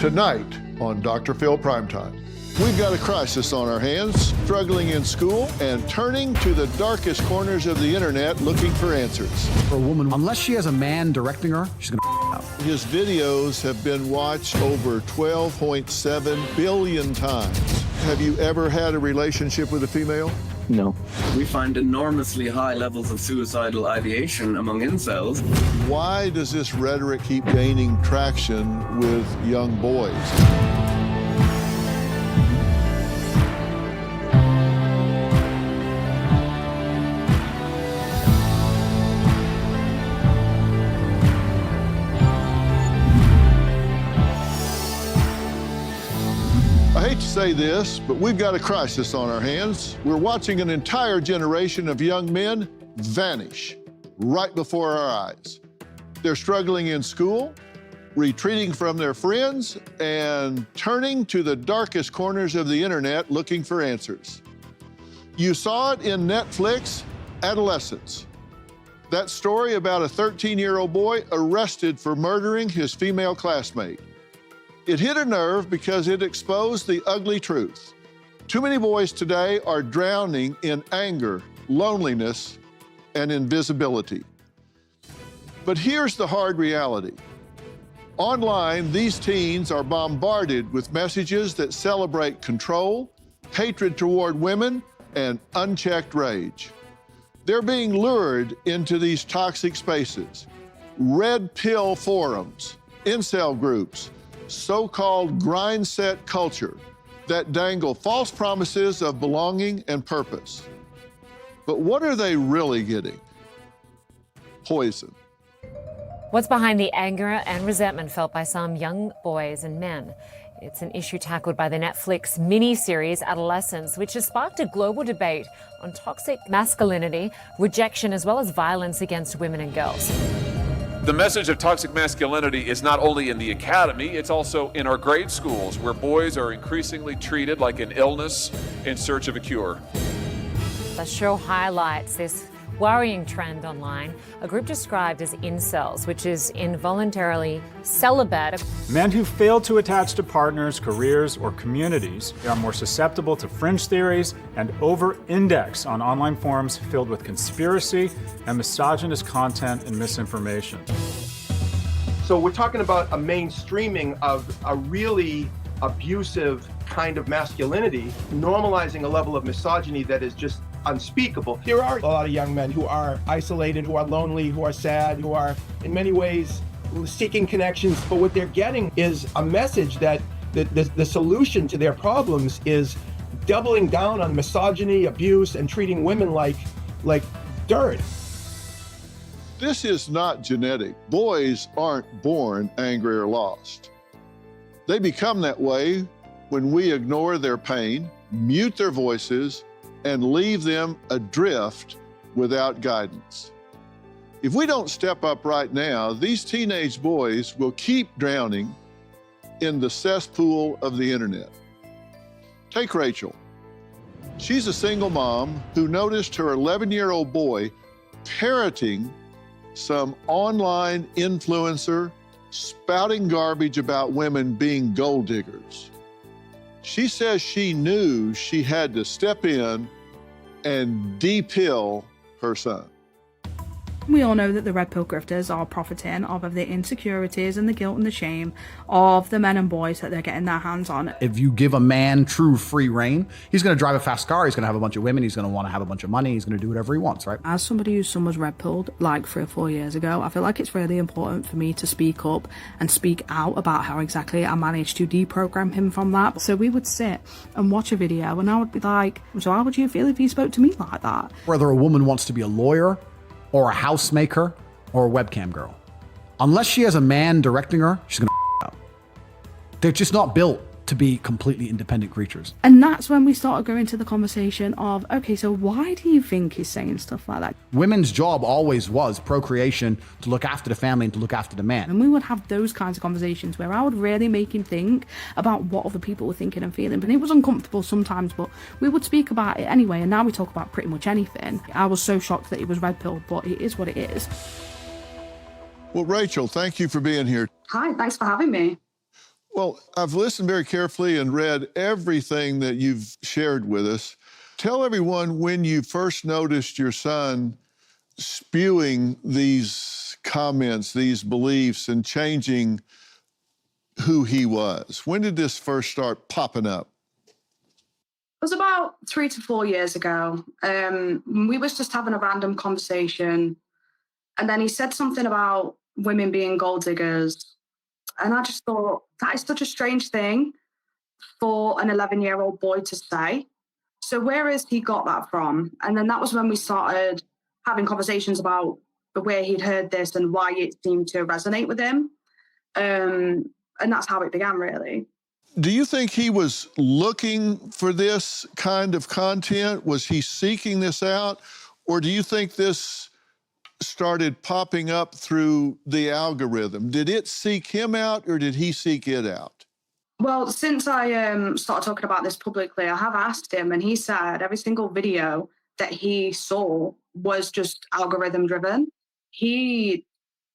Tonight on Dr. Phil Primetime. We've got a crisis on our hands, struggling in school and turning to the darkest corners of the internet looking for answers. For a woman, unless she has a man directing her, she's gonna out. His videos have been watched over 12.7 billion times. Have you ever had a relationship with a female? No. We find enormously high levels of suicidal ideation among incels. Why does this rhetoric keep gaining traction with young boys? I hate to say this, but we've got a crisis on our hands. We're watching an entire generation of young men vanish right before our eyes. They're struggling in school, retreating from their friends, and turning to the darkest corners of the internet looking for answers. You saw it in Netflix, Adolescence. That story about a 13-year-old boy arrested for murdering his female classmate. It hit a nerve because it exposed the ugly truth. Too many boys today are drowning in anger, loneliness, and invisibility. But here's the hard reality. Online, these teens are bombarded with messages that celebrate control, hatred toward women, and unchecked rage. They're being lured into these toxic spaces. Red pill forums, incel groups, so-called grind set culture that dangle false promises of belonging and purpose. But what are they really getting? Poison. What's behind the anger and resentment felt by some young boys and men? It's an issue tackled by the Netflix mini-series Adolescence, which has sparked a global debate on toxic masculinity, rejection, as well as violence against women and girls. The message of toxic masculinity is not only in the academy, it's also in our grade schools, where boys are increasingly treated like an illness in search of a cure. The show highlights this worrying trend online, a group described as incels, which is involuntarily celibate. Men who fail to attach to partners, careers, or communities are more susceptible to fringe theories and over-index on online forums filled with conspiracy and misogynist content and misinformation. So we're talking about a mainstreaming of a really abusive kind of masculinity, normalizing a level of misogyny that is just unspeakable. There are a lot of young men who are isolated, who are lonely, who are sad, who are in many ways seeking connections, but what they're getting is a message that the solution to their problems is doubling down on misogyny, abuse, and treating women like dirt. This is not genetic. Boys aren't born angry or lost. They become that way when we ignore their pain, mute their voices, and leave them adrift without guidance. If we don't step up right now, these teenage boys will keep drowning in the cesspool of the internet. Take Rachel. She's a single mom who noticed her 11-year-old boy parroting some online influencer spouting garbage about women being gold diggers. She says she knew she had to step in and de-pill her son. We all know that the red pill grifters are profiting off of the insecurities and the guilt and the shame of the men and boys that they're getting their hands on. If you give a man true free reign, he's going to drive a fast car, he's going to have a bunch of women, he's going to want to have a bunch of money, he's going to do whatever he wants, right? As somebody whose son was red pilled like 3 or 4 years ago, I feel like it's really important for me to speak up and speak out about how exactly I managed to deprogram him from that. So we would sit and watch a video and I would be like, so how would you feel if you spoke to me like that? Whether a woman wants to be a lawyer or a housemaker or a webcam girl, unless she has a man directing her, she's gonna out. They're just not built to be completely independent creatures. And that's when we started going to the conversation of, okay, so why do you think he's saying stuff like that? Women's job always was procreation, to look after the family and to look after the man. And we would have those kinds of conversations where I would really make him think about what other people were thinking and feeling. But it was uncomfortable sometimes, but we would speak about it anyway. And now we talk about pretty much anything. I was so shocked that he was red pilled, but it is what it is. Well, Rachel, thank you for being here. Hi, thanks for having me. Well, I've listened very carefully and read everything that you've shared with us. Tell everyone when you first noticed your son spewing these comments, these beliefs, and changing who he was. When did this first start popping up? It was about 3 to 4 years ago. We was just having a random conversation, and then he said something about women being gold diggers. And I just thought, that is such a strange thing for an 11-year-old boy to say. So where has he got that from? And then that was when we started having conversations about where he'd heard this and why it seemed to resonate with him. And that's how it began, really. Do you think he was looking for this kind of content? Was he seeking this out? Or do you think this started popping up through the algorithm? Did it seek him out or did he seek it out? Well, since I started talking about this publicly, I have asked him, and he said every single video that he saw was just algorithm driven. He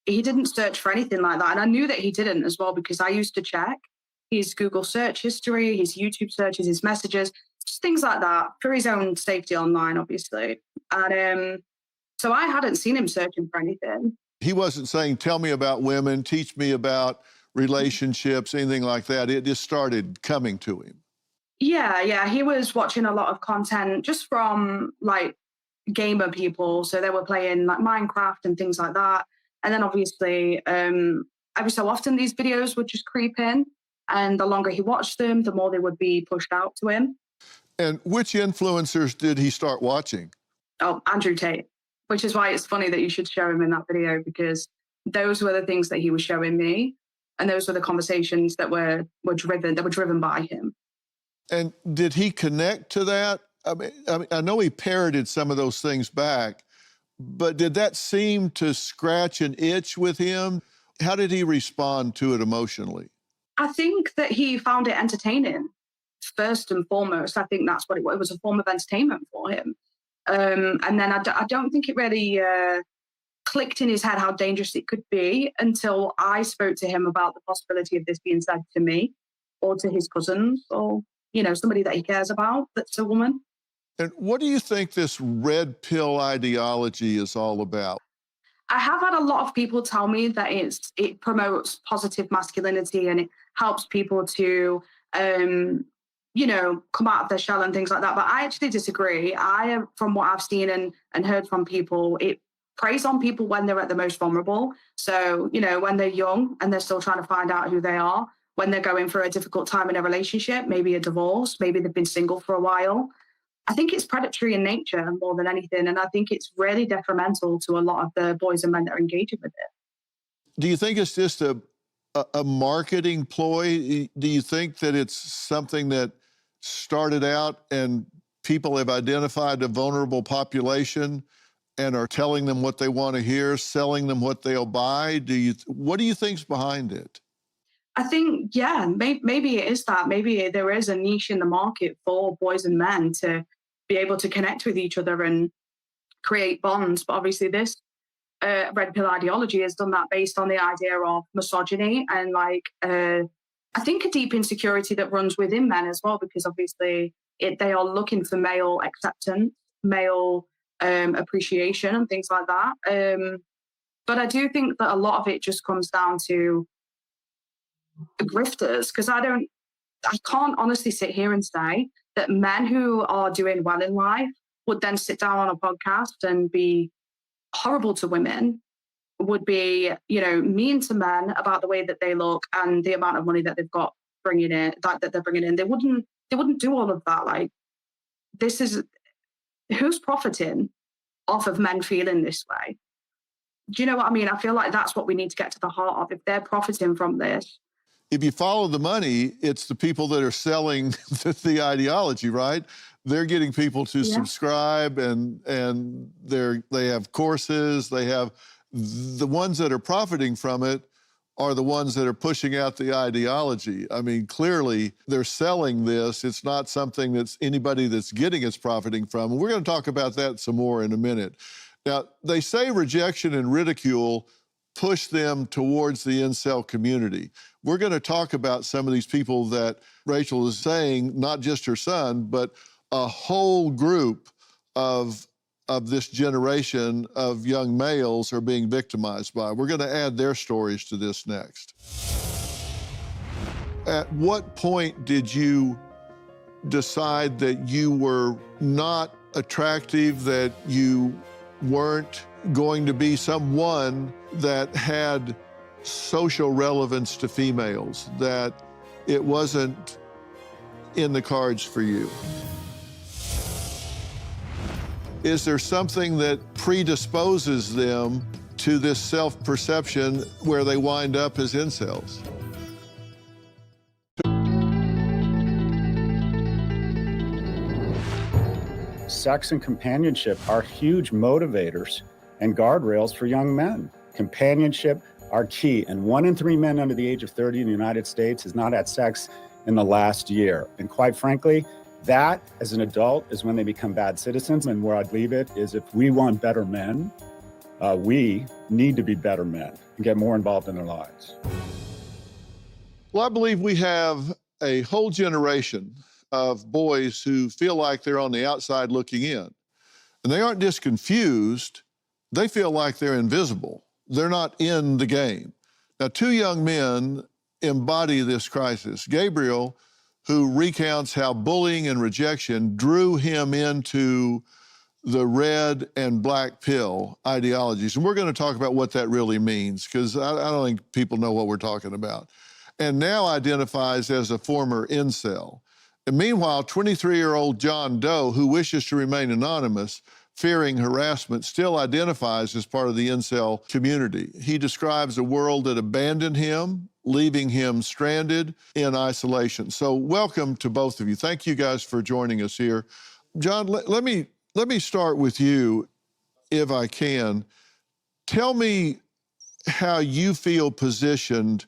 didn't search for anything like that. And I knew that he didn't as well, because I used to check his Google search history, his YouTube searches, his messages, just things like that for his own safety online, obviously. And so I hadn't seen him searching for anything. He wasn't saying, tell me about women, teach me about relationships, anything like that. It just started coming to him. Yeah. He was watching a lot of content just from like gamer people. So they were playing like Minecraft and things like that. And then obviously, every so often these videos would just creep in. And the longer he watched them, the more they would be pushed out to him. And which influencers did he start watching? Oh, Andrew Tate, which is why it's funny that you should show him in that video, because those were the things that he was showing me. And those were the conversations that were driven by him. And did he connect to that? I mean, I know he parroted some of those things back, but did that seem to scratch an itch with him? How did he respond to it emotionally? I think that he found it entertaining, first and foremost. I think that's what it was. It was a form of entertainment for him. And then I don't think it really clicked in his head how dangerous it could be until I spoke to him about the possibility of this being said to me or to his cousins or, somebody that he cares about that's a woman. And what do you think this red pill ideology is all about? I have had a lot of people tell me that it promotes positive masculinity and it helps people to, come out of their shell and things like that. But I actually disagree. From what I've seen and heard from people, it preys on people when they're at the most vulnerable. So, when they're young and they're still trying to find out who they are, when they're going through a difficult time in a relationship, maybe a divorce, maybe they've been single for a while. I think it's predatory in nature more than anything. And I think it's really detrimental to a lot of the boys and men that are engaging with it. Do you think it's just a marketing ploy? Do you think that it's something that started out and people have identified a vulnerable population and are telling them what they want to hear, selling them what they'll buy? What do you think's behind it? I think, maybe it is that. Maybe there is a niche in the market for boys and men to be able to connect with each other and create bonds. But obviously this red pill ideology has done that based on the idea of misogyny and I think a deep insecurity that runs within men as well, because obviously they are looking for male acceptance, male appreciation and things like that. But I do think that a lot of it just comes down to the grifters, because I can't honestly sit here and say that men who are doing well in life would then sit down on a podcast and be horrible to women, would be, mean to men about the way that they look and the amount of money that they've got bringing in, that they're bringing in. They wouldn't do all of that. Like, this is who's profiting off of men feeling this way. Do you know what I mean? I feel like that's what we need to get to the heart of. If they're profiting from this. If you follow the money, it's the people that are selling the ideology, right? They're getting people to subscribe and they have courses, they have the ones that are profiting from it are the ones that are pushing out the ideology. I mean, clearly they're selling this. It's not something that's anybody that's getting it's profiting from. And we're going to talk about that some more in a minute. Now, they say rejection and ridicule push them towards the incel community. We're going to talk about some of these people that Rachel is saying, not just her son, but a whole group of this generation of young males are being victimized by. We're going to add their stories to this next. At what point did you decide that you were not attractive, that you weren't going to be someone that had social relevance to females, that it wasn't in the cards for you? Is there something that predisposes them to this self-perception where they wind up as incels? Sex and companionship are huge motivators and guardrails for young men. Companionship are key, and 1 in 3 men under the age of 30 in the United States has not had sex in the last year. And quite frankly, that, as an adult, is when they become bad citizens. And where I'd leave it is, if we want better men, we need to be better men and get more involved in their lives. Well, I believe we have a whole generation of boys who feel like they're on the outside looking in. And they aren't just confused, they feel like they're invisible. They're not in the game. Now, 2 young men embody this crisis. Gabriel, who recounts how bullying and rejection drew him into the red and black pill ideologies. And we're going to talk about what that really means, because I don't think people know what we're talking about. And now identifies as a former incel. And meanwhile, 23-year-old John Doe, who wishes to remain anonymous, fearing harassment, still identifies as part of the incel community. He describes a world that abandoned him, leaving him stranded in isolation. So welcome to both of you. Thank you guys for joining us here. John, let me start with you, if I can. Tell me how you feel positioned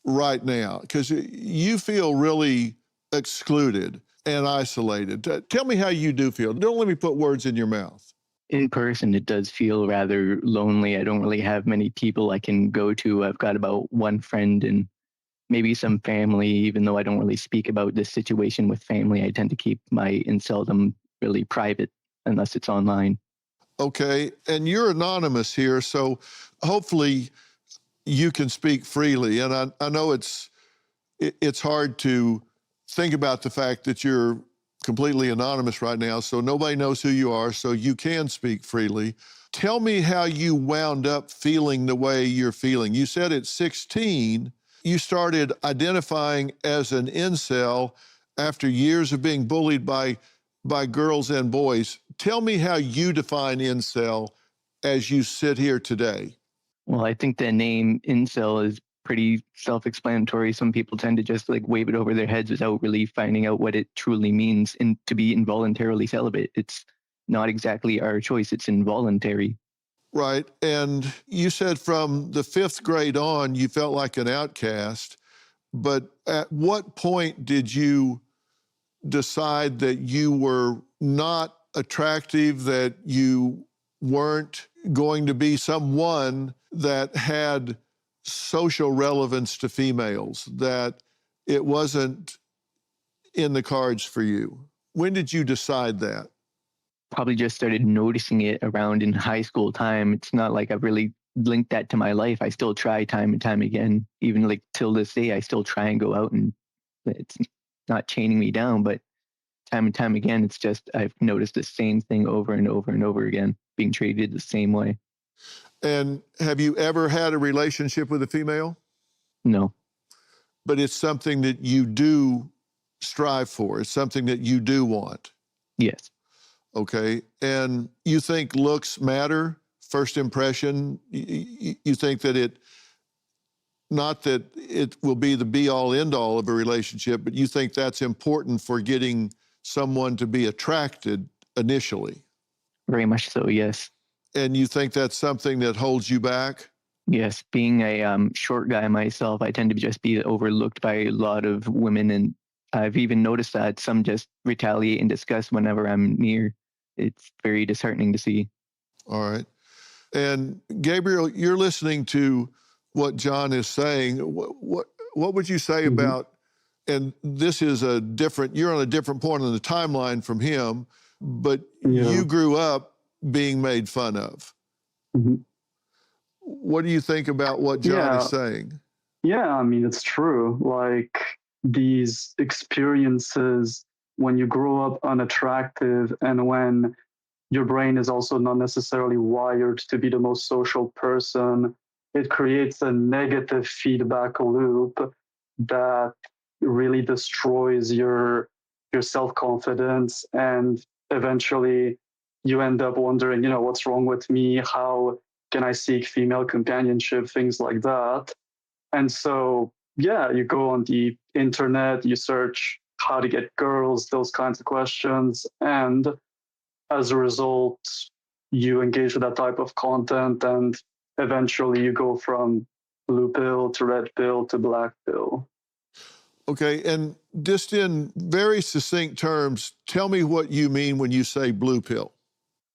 right now, because you feel really excluded and isolated. Tell me how you do feel. Don't let me put words in your mouth. In person, it does feel rather lonely. I don't really have many people I can go to. I've got about 1 friend and maybe some family, even though I don't really speak about this situation with family. I tend to keep my inceldom really private unless it's online. Okay, and you're anonymous here, so hopefully you can speak freely. And I know it's hard to think about the fact that you're completely anonymous right now, so nobody knows who you are, so you can speak freely. Tell me how you wound up feeling the way you're feeling. You said at 16, you started identifying as an incel after years of being bullied by girls and boys. Tell me how you define incel as you sit here today. Well, I think the name incel is pretty self-explanatory. Some people tend to just like wave it over their heads without really finding out what it truly means. And to be involuntarily celibate, it's not exactly our choice. It's involuntary. Right. And you said from the 5th grade on, you felt like an outcast. But at what point did you decide that you were not attractive, that you weren't going to be someone that had social relevance to females, that it wasn't in the cards for you? When did you decide that? Probably just started noticing it around in high school time. It's not like I've really linked that to my life. I still try time and time again. Even like till this day, I still try and go out, and it's not chaining me down, but time and time again, it's just I've noticed the same thing over and over and over again, being treated the same way. And have you ever had a relationship with a female? No. But it's something that you do strive for. It's something that you do want. Yes. Okay. And you think looks matter? First impression? You think that not that it will be the be-all, end-all of a relationship, but you think that's important for getting someone to be attracted initially? Very much so, yes. And you think that's something that holds you back? Yes, being a short guy myself, I tend to just be overlooked by a lot of women, and I've even noticed that some just retaliate and discuss whenever I'm near. It's very disheartening to see. All right. And Gabriel, you're listening to what John is saying. What would you say about, and this is you're on a different point on the timeline from him, but you grew up being made fun of. What do you think about what John is saying? Yeah, I mean, it's true. Like these experiences when you grow up unattractive and when your brain is also not necessarily wired to be the most social person, it creates a negative feedback loop that really destroys your self-confidence, and eventually you end up wondering, what's wrong with me? How can I seek female companionship? Things like that. And so, yeah, you go on the internet, you search how to get girls, those kinds of questions. And as a result, you engage with that type of content, and eventually you go from blue pill to red pill to black pill. Okay, and just in very succinct terms, tell me what you mean when you say blue pill.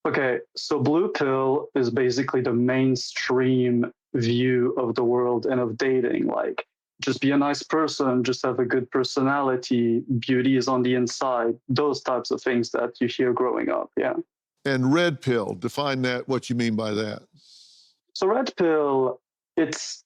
Okay, so blue pill is basically the mainstream view of the world and of dating. Like, just be a nice person, just have a good personality, beauty is on the inside, those types of things that you hear growing up, yeah. And red pill, define that, what you mean by that. So red pill, it's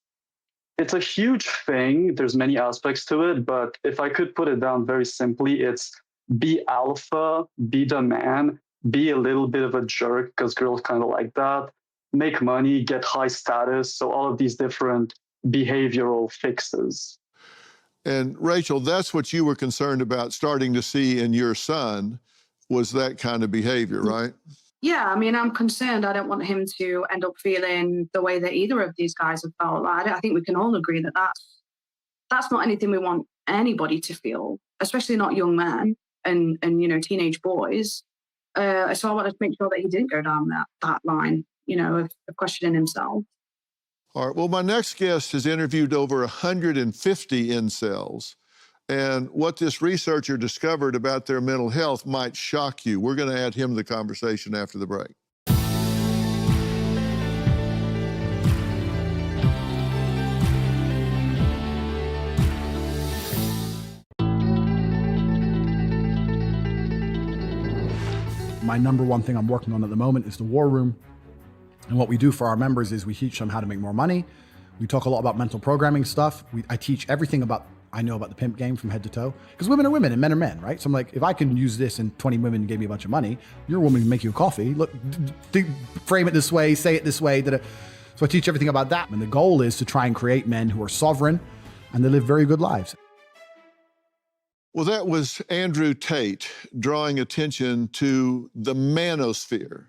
a huge thing. There's many aspects to it, but if I could put it down very simply, it's be alpha, be the man, be a little bit of a jerk, because girls kind of like that, make money, get high status. So all of these different behavioral fixes. And Rachel, that's what you were concerned about starting to see in your son, was that kind of behavior, right? Yeah, I mean, I'm concerned. I don't want him to end up feeling the way that either of these guys have felt. I think we can all agree that that's not anything we want anybody to feel, especially not young men and teenage boys. So I wanted to make sure that he didn't go down that line, of questioning himself. All right. Well, my next guest has interviewed over 150 incels. And what this researcher discovered about their mental health might shock you. We're going to add him to the conversation after the break. My number one thing I'm working on at the moment is the War Room. And what we do for our members is we teach them how to make more money. We talk a lot about mental programming stuff. I teach everything I know about the pimp game from head to toe. Because women are women and men are men, right? So I'm like, if I can use this and 20 women gave me a bunch of money, your woman can make you a coffee. Look, frame it this way, say it this way. So I teach everything about that. And the goal is to try and create men who are sovereign and they live very good lives. Well, that was Andrew Tate drawing attention to the manosphere.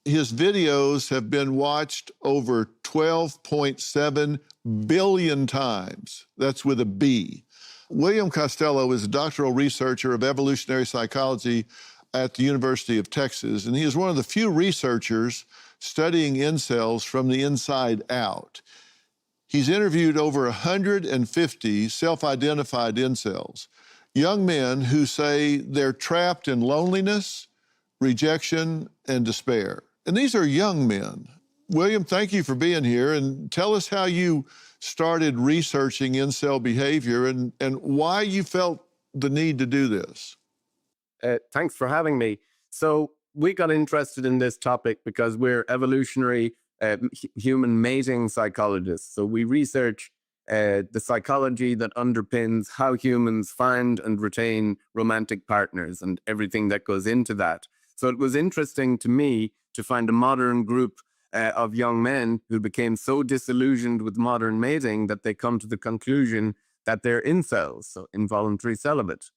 His videos have been watched over 12.7 billion times. That's with a B. William Costello is a doctoral researcher of evolutionary psychology at the University of Texas, and he is one of the few researchers studying incels from the inside out. He's interviewed over 150 self-identified incels, young men who say they're trapped in loneliness, rejection, and despair. And these are young men. William, thank you for being here, and tell us how you started researching incel behavior and why you felt the need to do this. Thanks for having me. So we got interested in this topic because we're evolutionary human mating psychologists. So we research the psychology that underpins how humans find and retain romantic partners and everything that goes into that. So it was interesting to me to find a modern group of young men who became so disillusioned with modern mating that they come to the conclusion that they're incels, so involuntary celibate.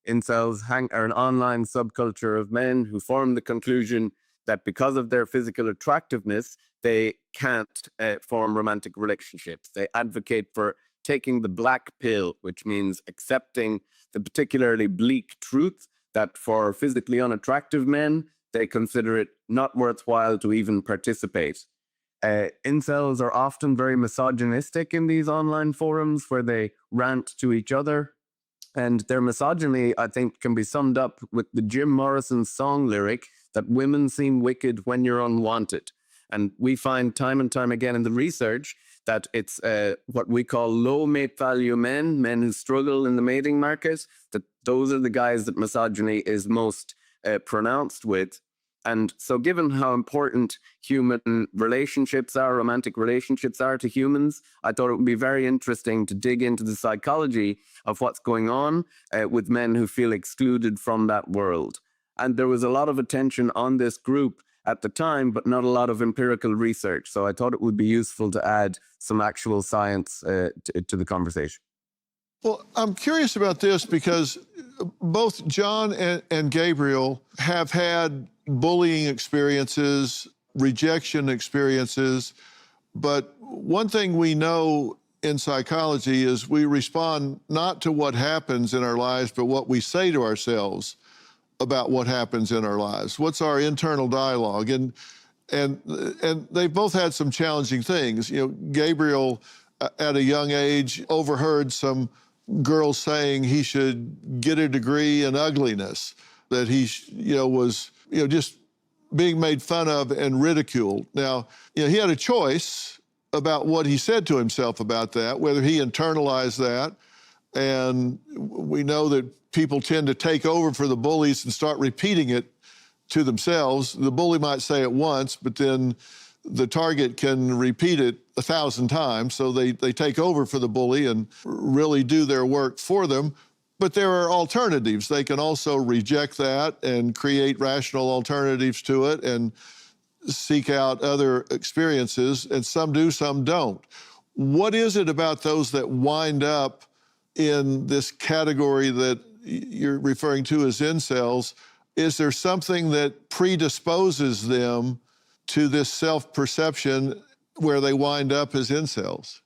Incels are an online subculture of men who form the conclusion that because of their physical attractiveness, they can't form romantic relationships. They advocate for taking the black pill, which means accepting the particularly bleak truth that for physically unattractive men, they consider it not worthwhile to even participate. Incels are often very misogynistic in these online forums where they rant to each other. And their misogyny, I think, can be summed up with the Jim Morrison song lyric that women seem wicked when you're unwanted. And we find time and time again in the research that it's what we call low mate value men who struggle in the mating market, that those are the guys that misogyny is most pronounced with. And so given how important human relationships are, romantic relationships are to humans, I thought it would be very interesting to dig into the psychology of what's going on with men who feel excluded from that world. And there was a lot of attention on this group at the time, but not a lot of empirical research. So I thought it would be useful to add some actual science to the conversation. Well, I'm curious about this because both John and Gabriel have had bullying experiences, rejection experiences, but one thing we know in psychology is we respond not to what happens in our lives, but what we say to ourselves about what happens in our lives. What's our internal dialogue? And they both had some challenging things. You know, Gabriel, at a young age, overheard some girls saying he should get a degree in ugliness, that he, was, just being made fun of and ridiculed. Now, he had a choice about what he said to himself about that, whether he internalized that. And we know that people tend to take over for the bullies and start repeating it to themselves. The bully might say it once, but then the target can repeat it 1,000 times. So they take over for the bully and really do their work for them. But there are alternatives. They can also reject that and create rational alternatives to it and seek out other experiences. And some do, some don't. What is it about those that wind up in this category that you're referring to as incels? Is there something that predisposes them to this self-perception where they wind up as incels?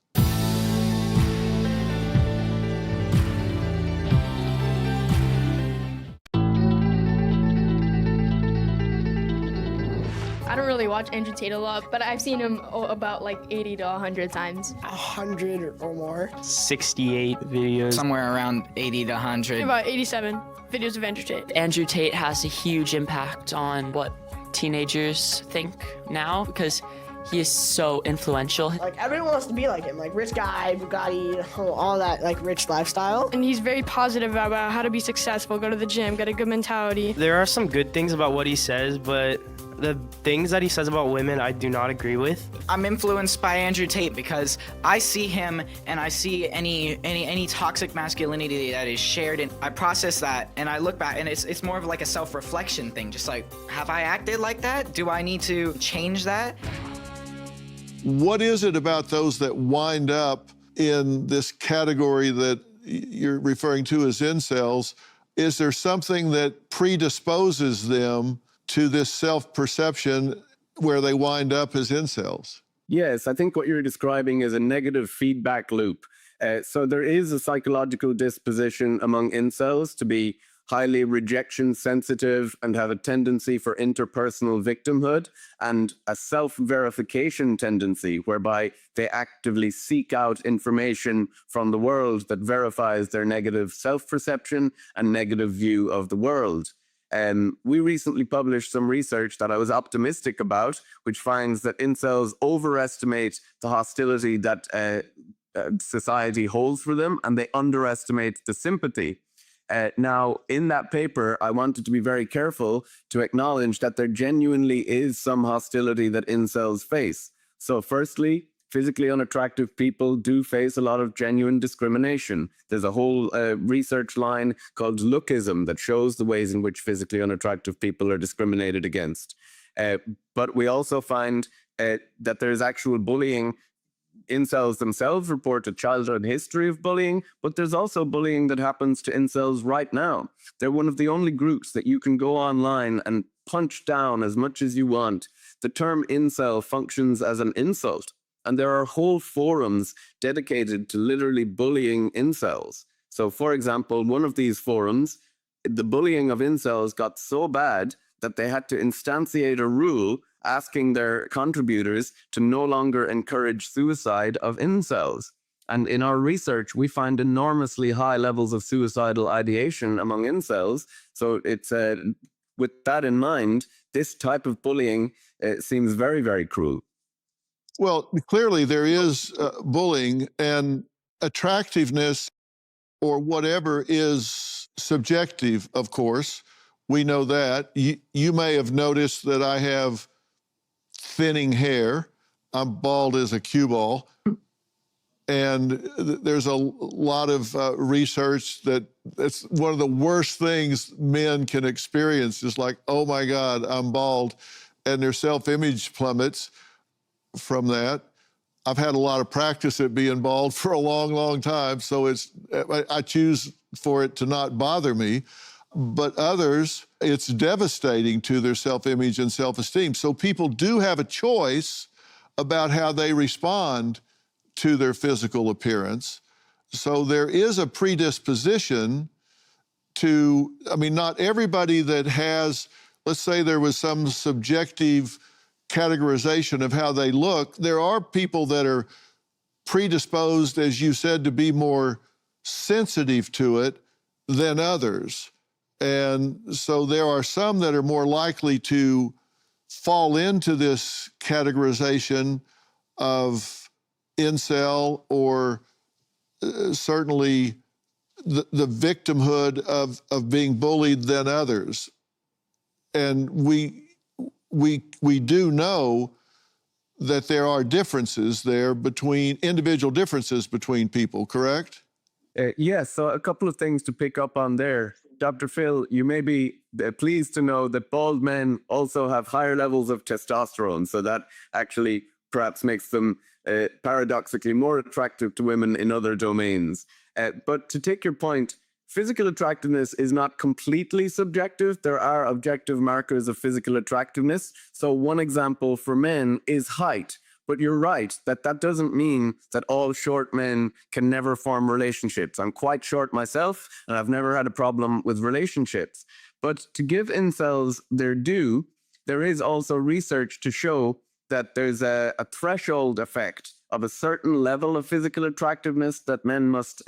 I don't really watch Andrew Tate a lot, but I've seen him about like 80 to 100 times. 100 or more. 68 videos. Somewhere around 80 to 100. About 87 videos of Andrew Tate. Andrew Tate has a huge impact on what teenagers think now because he is so influential. Like, everyone wants to be like him, like rich guy, Bugatti, all that, like, rich lifestyle. And he's very positive about how to be successful, go to the gym, get a good mentality. There are some good things about what he says, but the things that he says about women, I do not agree with. I'm influenced by Andrew Tate because I see him and I see any toxic masculinity that is shared, and I process that and I look back, and it's more of like a self-reflection thing. Just like, have I acted like that? Do I need to change that? What is it about those that wind up in this category that you're referring to as incels? Is there something that predisposes them to this self-perception where they wind up as incels? Yes, I think what you're describing is a negative feedback loop. So there is a psychological disposition among incels to be highly rejection sensitive and have a tendency for interpersonal victimhood and a self-verification tendency whereby they actively seek out information from the world that verifies their negative self-perception and negative view of the world. We recently published some research that I was optimistic about, which finds that incels overestimate the hostility that society holds for them, and they underestimate the sympathy. Now, in that paper, I wanted to be very careful to acknowledge that there genuinely is some hostility that incels face. So firstly, physically unattractive people do face a lot of genuine discrimination. There's a whole research line called lookism that shows the ways in which physically unattractive people are discriminated against. But we also find that there's actual bullying. Incels themselves report a childhood history of bullying, but there's also bullying that happens to incels right now. They're one of the only groups that you can go online and punch down as much as you want. The term incel functions as an insult, and there are whole forums dedicated to literally bullying incels. So, for example, one of these forums, the bullying of incels got so bad that they had to instantiate a rule asking their contributors to no longer encourage suicide of incels. And in our research, we find enormously high levels of suicidal ideation among incels. So it's with that in mind, this type of bullying seems very, very cruel. Well, clearly there is bullying, and attractiveness or whatever is subjective, of course. We know that. You may have noticed that I have thinning hair. I'm bald as a cue ball. And there's a lot of research that's one of the worst things men can experience is like, oh my God, I'm bald. And their self-image plummets from that. I've had a lot of practice at being bald for a long, long time. So I choose for it to not bother me. But others, it's devastating to their self-image and self-esteem. So people do have a choice about how they respond to their physical appearance. So there is a predisposition to, I mean, not everybody that has, let's say there was some subjective categorization of how they look. There are people that are predisposed, as you said, to be more sensitive to it than others. And so there are some that are more likely to fall into this categorization of incel or certainly the victimhood of being bullied than others. And we do know that there are differences there between individual differences between people, correct? Yes, so a couple of things to pick up on there. Dr. Phil, you may be pleased to know that bald men also have higher levels of testosterone, so that actually perhaps makes them paradoxically more attractive to women in other domains. But to take your point, physical attractiveness is not completely subjective. There are objective markers of physical attractiveness. So one example for men is height. But you're right, that doesn't mean that all short men can never form relationships. I'm quite short myself, and I've never had a problem with relationships. But to give incels their due, there is also research to show that there's a threshold effect of a certain level of physical attractiveness that men must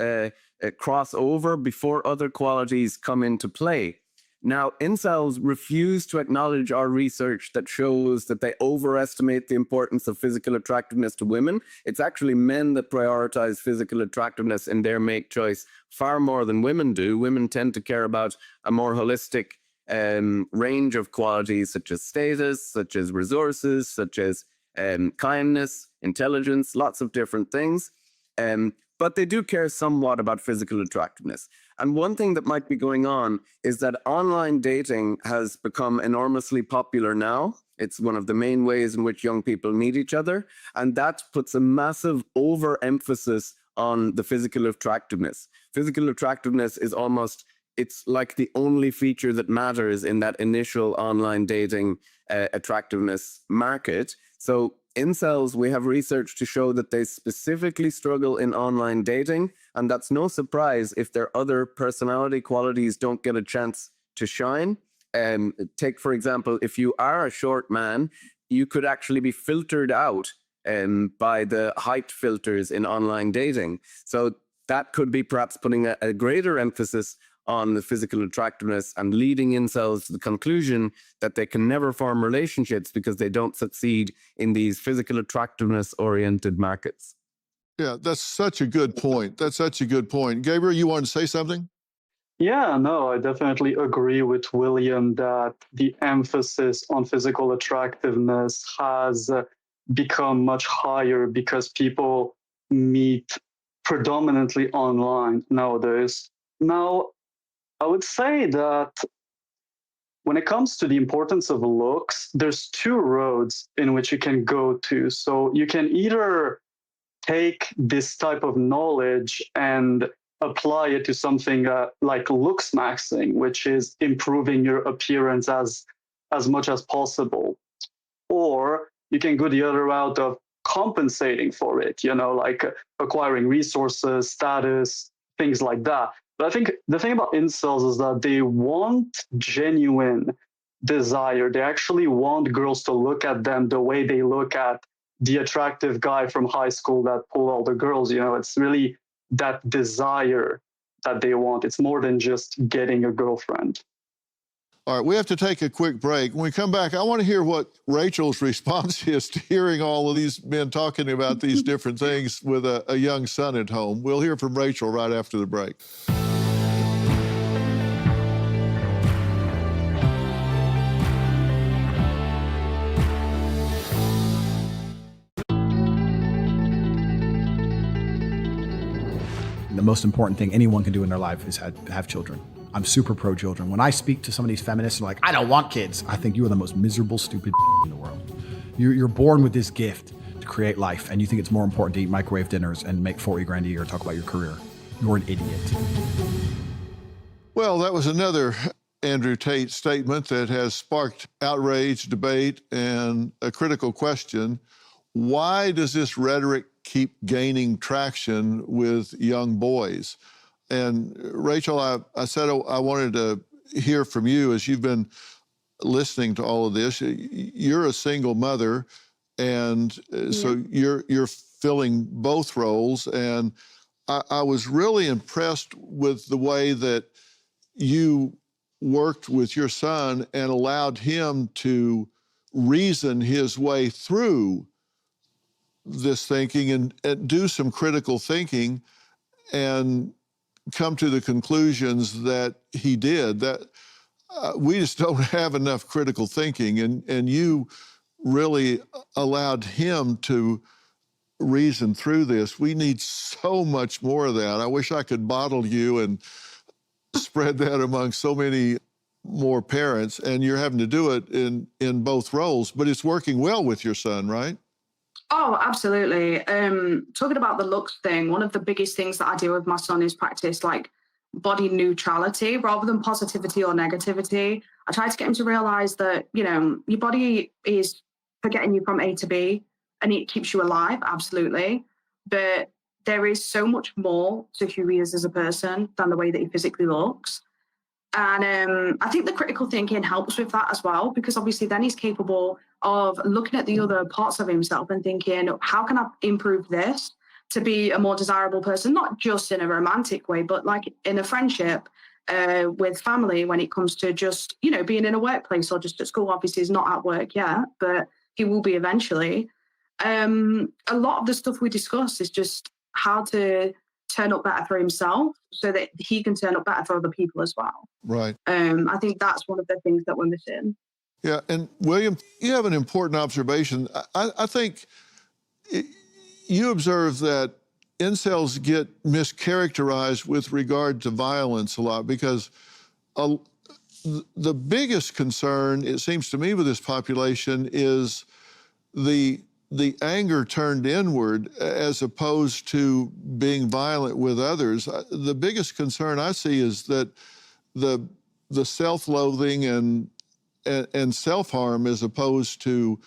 cross over before other qualities come into play. Now, incels refuse to acknowledge our research that shows that they overestimate the importance of physical attractiveness to women. It's actually men that prioritize physical attractiveness in their make choice far more than women do. Women tend to care about a more holistic range of qualities such as status, such as resources, such as kindness, intelligence, lots of different things. But they do care somewhat about physical attractiveness. And one thing that might be going on is that online dating has become enormously popular now. It's one of the main ways in which young people meet each other. And that puts a massive overemphasis on the physical attractiveness. Physical attractiveness is almost, it's like the only feature that matters in that initial online dating attractiveness market. So incels, we have research to show that they specifically struggle in online dating, and that's no surprise if their other personality qualities don't get a chance to shine. Take, for example, if you are a short man, you could actually be filtered out by the height filters in online dating. So that could be perhaps putting a greater emphasis on the physical attractiveness and leading incels to the conclusion that they can never form relationships because they don't succeed in these physical attractiveness-oriented markets. Yeah, that's such a good point. That's such a good point. Gabriel, you wanted to say something? Yeah, no, I definitely agree with William that the emphasis on physical attractiveness has become much higher because people meet predominantly online nowadays. Now, I would say that when it comes to the importance of looks, there's two roads in which you can go to. So you can either take this type of knowledge and apply it to something like looks maxing, which is improving your appearance as much as possible. Or you can go the other route of compensating for it, like acquiring resources, status, things like that. But I think the thing about incels is that they want genuine desire. They actually want girls to look at them the way they look at the attractive guy from high school that pulled all the girls. It's really that desire that they want. It's more than just getting a girlfriend. All right, we have to take a quick break. When we come back, I want to hear what Rachel's response is to hearing all of these men talking about these different things with a young son at home. We'll hear from Rachel right after the break. The most important thing anyone can do in their life is have children. I'm super pro children. When I speak to some of these feminists who are like, I don't want kids, I think you are the most miserable, stupid in the world. You're born with this gift to create life, and you think it's more important to eat microwave dinners and make 40 grand a year and talk about your career. You're an idiot. Well, that was another Andrew Tate statement that has sparked outrage, debate, and a critical question. Why does this rhetoric keep gaining traction with young boys? And Rachel, I said I wanted to hear from you as you've been listening to all of this. You're a single mother, and so you're filling both roles. And I was really impressed with the way that you worked with your son and allowed him to reason his way through this thinking and do some critical thinking and come to the conclusions that he did. That we just don't have enough critical thinking, and you really allowed him to reason through this. We need so much more of that. I wish I could bottle you and spread that among so many more parents, and you're having to do it in both roles, but it's working well with your son, right? Oh, absolutely. Talking about the looks thing, one of the biggest things that I do with my son is practice like body neutrality rather than positivity or negativity. I try to get him to realize that, you know, your body is for getting you from A to B and it keeps you alive, absolutely. But there is so much more to who he is as a person than the way that he physically looks. And I think the critical thinking helps with that as well, because obviously then he's capable of looking at the other parts of himself and thinking, how can I improve this to be a more desirable person, not just in a romantic way, but like in a friendship with family when it comes to just, you know, being in a workplace or just at school. Obviously he's not at work yet, but he will be eventually. A lot of the stuff we discuss is just how to turn up better for himself so that he can turn up better for other people as well. Right. I think that's one of the things that we're missing. Yeah, and William, you have an important observation. I think you observe that incels get mischaracterized with regard to violence a lot because the biggest concern, it seems to me, with this population is the anger turned inward as opposed to being violent with others. The biggest concern I see is that the self-loathing and self-harm as opposed to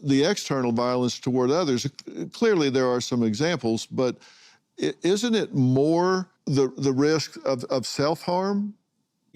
the external violence toward others. Clearly there are some examples, but isn't it more the risk of self-harm?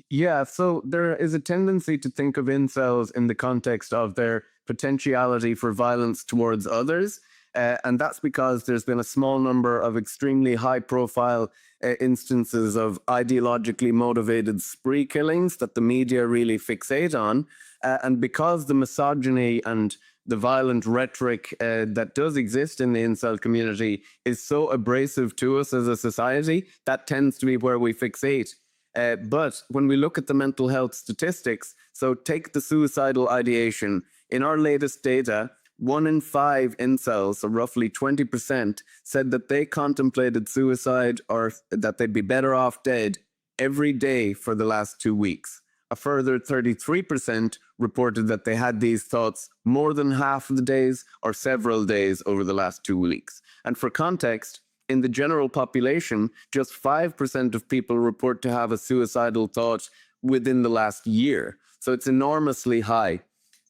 Yeah, so there is a tendency to think of incels in the context of their potentiality for violence towards others. And that's because there's been a small number of extremely high-profile instances of ideologically motivated spree killings that the media really fixate on. And because the misogyny and the violent rhetoric that does exist in the incel community is so abrasive to us as a society, that tends to be where we fixate. But when we look at the mental health statistics, so take the suicidal ideation. In our latest data, 1 in 5 incels, so roughly 20%, said that they contemplated suicide or that they'd be better off dead every day for the last 2 weeks. A further 33% reported that they had these thoughts more than half of the days or several days over the last 2 weeks. And for context, in the general population, just 5% of people report to have a suicidal thought within the last year. So it's enormously high.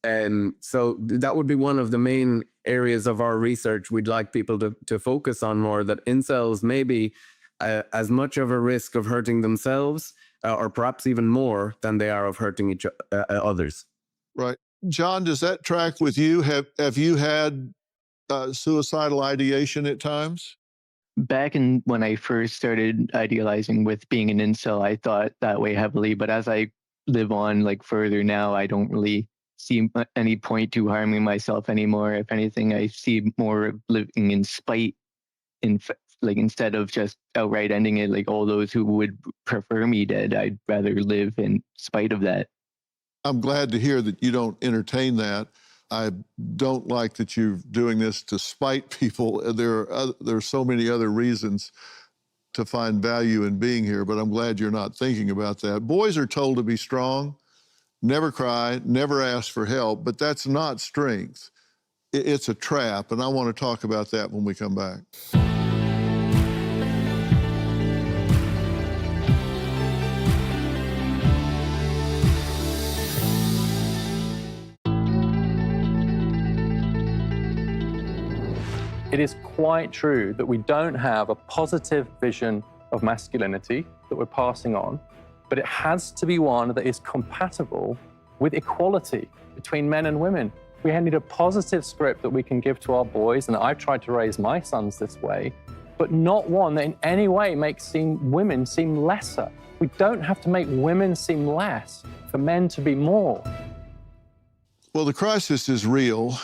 And so that would be one of the main areas of our research we'd like people to focus on more, that incels may be as much of a risk of hurting themselves or perhaps even more than they are of hurting others. Right. John, does that track with you? Have you had suicidal ideation at times? Back in when I first started idealizing with being an incel, I thought that way heavily. But as I live on like further now. I don't really see any point to harming myself anymore. If anything, I see more of living in spite, like instead of just outright ending it. Like all those who would prefer me dead, I'd rather live in spite of that. I'm glad to hear that you don't entertain that. I don't like that you're doing this to spite people. There are so many other reasons to find value in being here, but I'm glad you're not thinking about that. Boys are told to be strong, never cry, never ask for help, but that's not strength. It's a trap, and I want to talk about that when we come back. It is quite true that we don't have a positive vision of masculinity that we're passing on, but it has to be one that is compatible with equality between men and women. We need a positive script that we can give to our boys, and I've tried to raise my sons this way, but not one that in any way makes women seem lesser. We don't have to make women seem less for men to be more. Well, the crisis is real,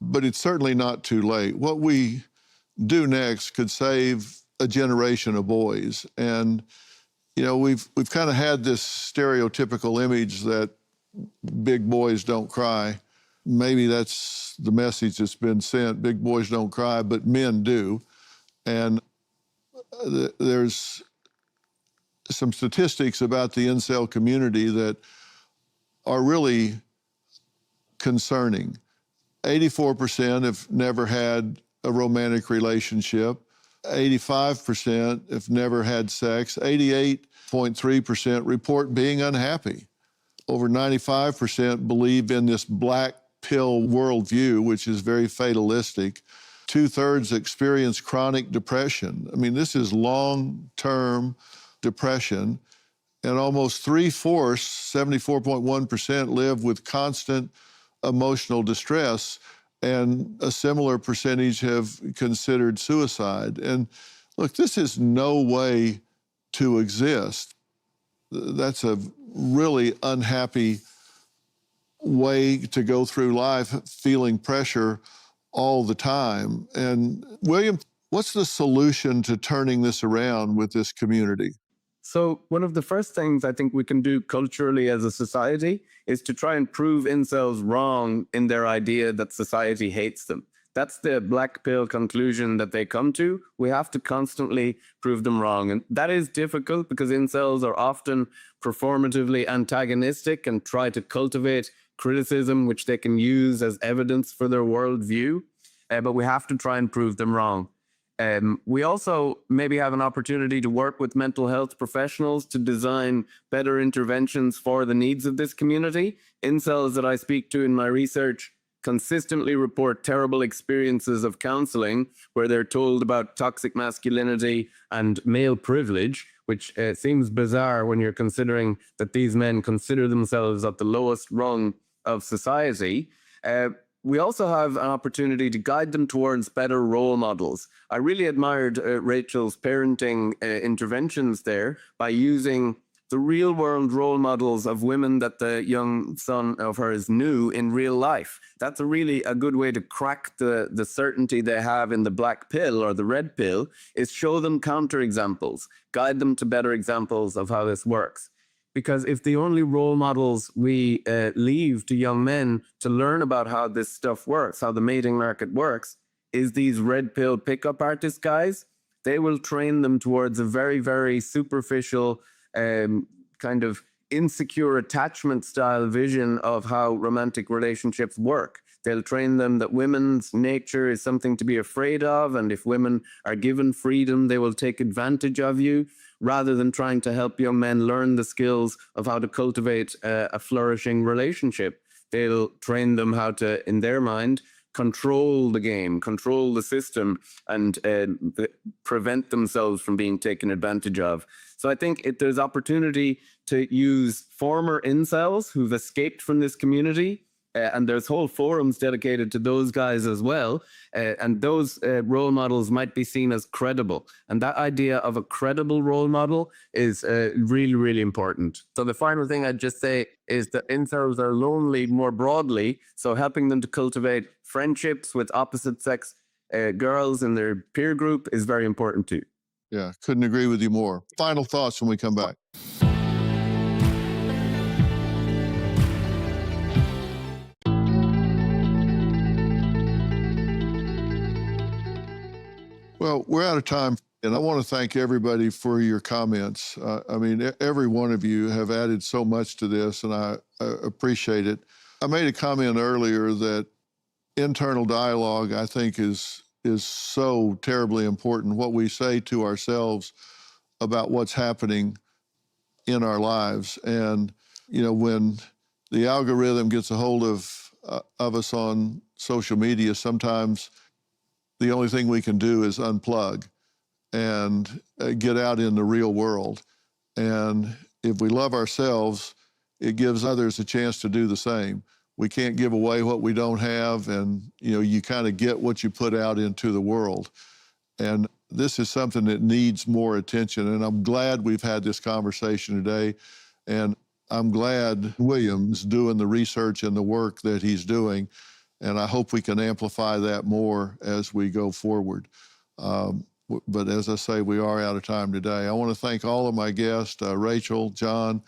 but it's certainly not too late. What we do next could save a generation of boys. And, you know, we've kind of had this stereotypical image that big boys don't cry. Maybe that's the message that's been sent. Big boys don't cry, but men do. And there's some statistics about the incel community that are really concerning. 84% have never had a romantic relationship. 85% have never had sex. 88.3% report being unhappy. Over 95% believe in this black pill worldview, which is very fatalistic. 2/3 experience chronic depression. I mean, this is long-term depression. And almost 3/4, 74.1%, live with constant emotional distress, and a similar percentage have considered suicide. And look, this is no way to exist. That's a really unhappy way to go through life, feeling pressure all the time. And William, what's the solution to turning this around with this community? So one of the first things I think we can do culturally as a society is to try and prove incels wrong in their idea that society hates them. That's the black pill conclusion that they come to. We have to constantly prove them wrong. And that is difficult because incels are often performatively antagonistic and try to cultivate criticism, which they can use as evidence for their worldview. But we have to try and prove them wrong. We also maybe have an opportunity to work with mental health professionals to design better interventions for the needs of this community. Incels that I speak to in my research consistently report terrible experiences of counseling where they're told about toxic masculinity and male privilege, which seems bizarre when you're considering that these men consider themselves at the lowest rung of society. We also have an opportunity to guide them towards better role models. I really admired Rachel's parenting interventions there by using the real world role models of women that the young son of hers knew in real life. That's a good way to crack the certainty they have in the black pill or the red pill, is show them counterexamples, guide them to better examples of how this works. Because if the only role models we leave to young men to learn about how this stuff works, how the mating market works, is these red pill pickup artist guys, they will train them towards a very, very superficial kind of insecure attachment style vision of how romantic relationships work. They'll train them that women's nature is something to be afraid of, and if women are given freedom, they will take advantage of you, rather than trying to help young men learn the skills of how to cultivate a flourishing relationship. They'll train them how to, in their mind, control the game, control the system, and prevent themselves from being taken advantage of. So I think there's opportunity to use former incels who've escaped from this community And there's whole forums dedicated to those guys as well. And those role models might be seen as credible. And that idea of a credible role model is really, really important. So the final thing I'd just say is that incels are lonely more broadly. So helping them to cultivate friendships with opposite sex girls in their peer group is very important too. Yeah, couldn't agree with you more. Final thoughts when we come back. Well, we're out of time, and I want to thank everybody for your comments. I mean, every one of you have added so much to this, and I appreciate it. I made a comment earlier that internal dialogue, I think, is so terribly important. What we say to ourselves about what's happening in our lives. And, you know, when the algorithm gets a hold of us on social media, sometimes the only thing we can do is unplug and get out in the real world. And if we love ourselves, it gives others a chance to do the same. We can't give away what we don't have, and you know, you kind of get what you put out into the world. And this is something that needs more attention, and I'm glad we've had this conversation today. And I'm glad William's doing the research and the work that he's doing, and I hope we can amplify that more as we go forward. But as I say, we are out of time today. I want to thank all of my guests, Rachel, John,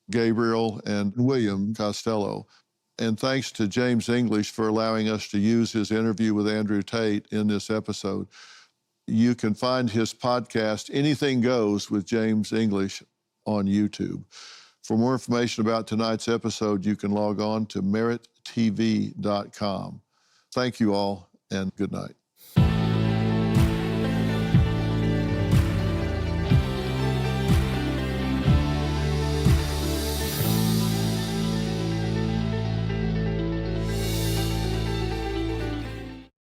Gabriel, and William Costello. And thanks to James English for allowing us to use his interview with Andrew Tate in this episode. You can find his podcast, Anything Goes with James English, on YouTube. For more information about tonight's episode, you can log on to merittv.com. Thank you all, and good night.